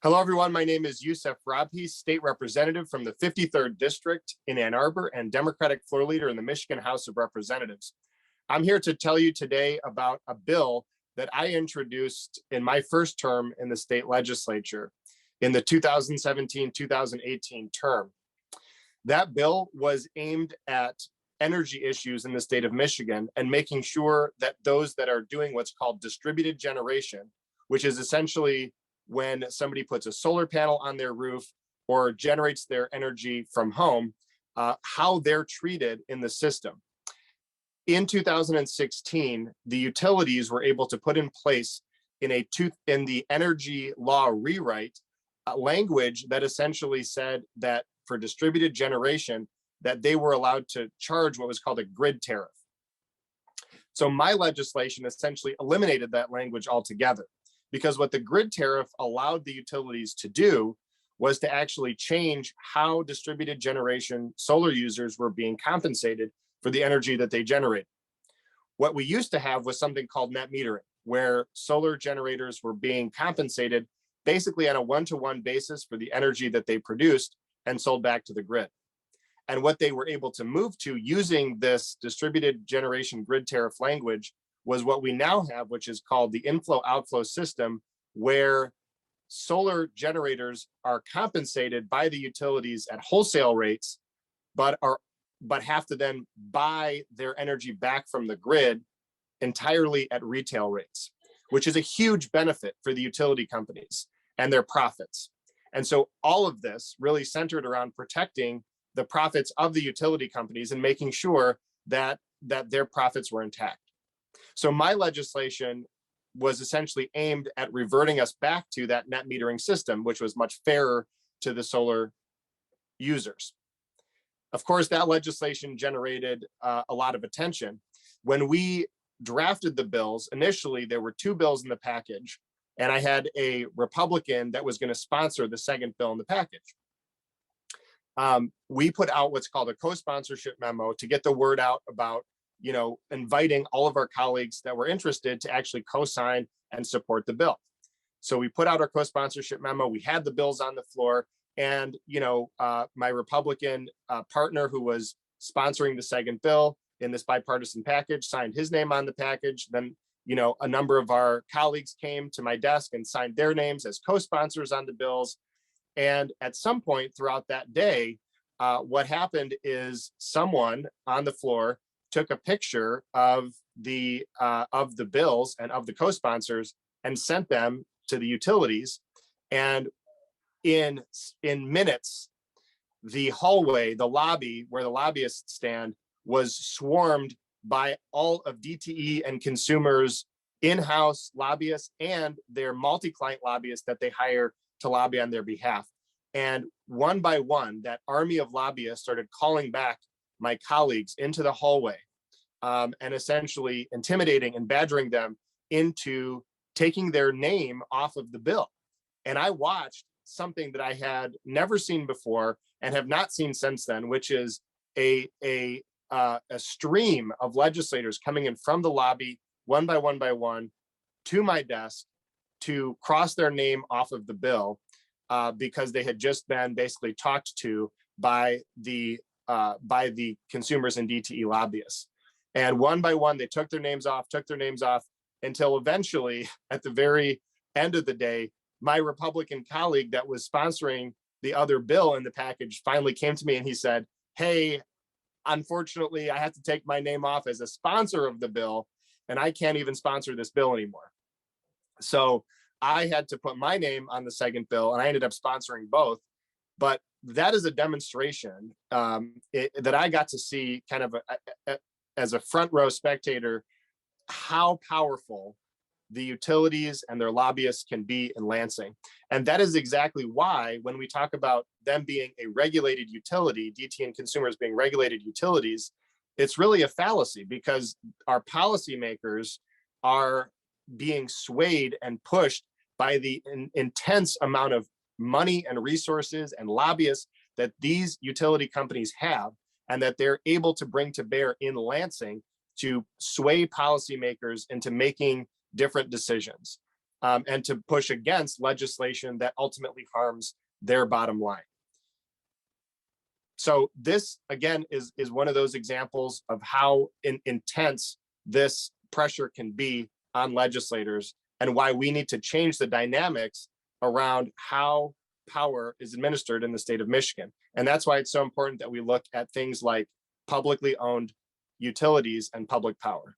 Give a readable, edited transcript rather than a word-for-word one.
Hello, everyone. My name is Youssef Rabhi, State Representative from the 53rd District in Ann Arbor and Democratic Floor Leader in the Michigan House of Representatives. I'm here to tell you today about a bill that I introduced in my first term in the state legislature in the 2017-2018 term. That bill was aimed at energy issues in the state of Michigan and making sure that those that are doing what's called distributed generation, which is essentially when somebody puts a solar panel on their roof or generates their energy from home, how they're treated in the system. In 2016, the utilities were able to put in place in the energy law rewrite language that essentially said that for distributed generation, that they were allowed to charge what was called a grid tariff. So my legislation essentially eliminated that language altogether, because what the grid tariff allowed the utilities to do was to actually change how distributed generation solar users were being compensated for the energy that they generate. What we used to have was something called net metering, where solar generators were being compensated basically on a one-to-one basis for the energy that they produced and sold back to the grid. And what they were able to move to using this distributed generation grid tariff language was what we now have, which is called the inflow-outflow system, where solar generators are compensated by the utilities at wholesale rates, but have to then buy their energy back from the grid entirely at retail rates, which is a huge benefit for the utility companies and their profits. And so all of this really centered around protecting the profits of the utility companies and making sure that their profits were intact. So my legislation was essentially aimed at reverting us back to that net metering system, which was much fairer to the solar users. Of course, that legislation generated a lot of attention. When we drafted the bills, initially there were two bills in the package, and I had a Republican that was going to sponsor the second bill in the package. We put out what's called a co-sponsorship memo to get the word out about inviting all of our colleagues that were interested to actually co-sign and support the bill. So we put out our co-sponsorship memo. We had the bills on the floor, and my Republican partner who was sponsoring the second bill in this bipartisan package signed his name on the package. Then a number of our colleagues came to my desk and signed their names as co-sponsors on the bills. And at some point throughout that day, what happened is someone on the floor took a picture of the bills and of the co-sponsors and sent them to the utilities. And in minutes, the hallway, the lobby where the lobbyists stand, was swarmed by all of DTE and Consumers in-house lobbyists and their multi-client lobbyists that they hire to lobby on their behalf. And one by one, that army of lobbyists started calling back my colleagues into the hallway and essentially intimidating and badgering them into taking their name off of the bill. And I watched something that I had never seen before and have not seen since then, which is a stream of legislators coming in from the lobby, one by one, to my desk to cross their name off of the bill because they had just been basically talked to by the consumers and DTE lobbyists. And one by one, they took their names off until eventually, at the very end of the day, my Republican colleague that was sponsoring the other bill in the package finally came to me and he said, "Hey, unfortunately, I have to take my name off as a sponsor of the bill, and I can't even sponsor this bill anymore." So I had to put my name on the second bill, and I ended up sponsoring both. But that is a demonstration that I got to see kind of as a front row spectator, how powerful the utilities and their lobbyists can be in Lansing. And that is exactly why when we talk about them being a regulated utility, DTE and Consumers being regulated utilities, it's really a fallacy because our policymakers are being swayed and pushed by the intense amount of money and resources and lobbyists that these utility companies have and that they're able to bring to bear in Lansing to sway policymakers into making different decisions. and to push against legislation that ultimately harms their bottom line. So this, again, is one of those examples of how intense this pressure can be on legislators, and why we need to change the dynamics around how power is administered in the state of Michigan. And that's why it's so important that we look at things like publicly owned utilities and public power.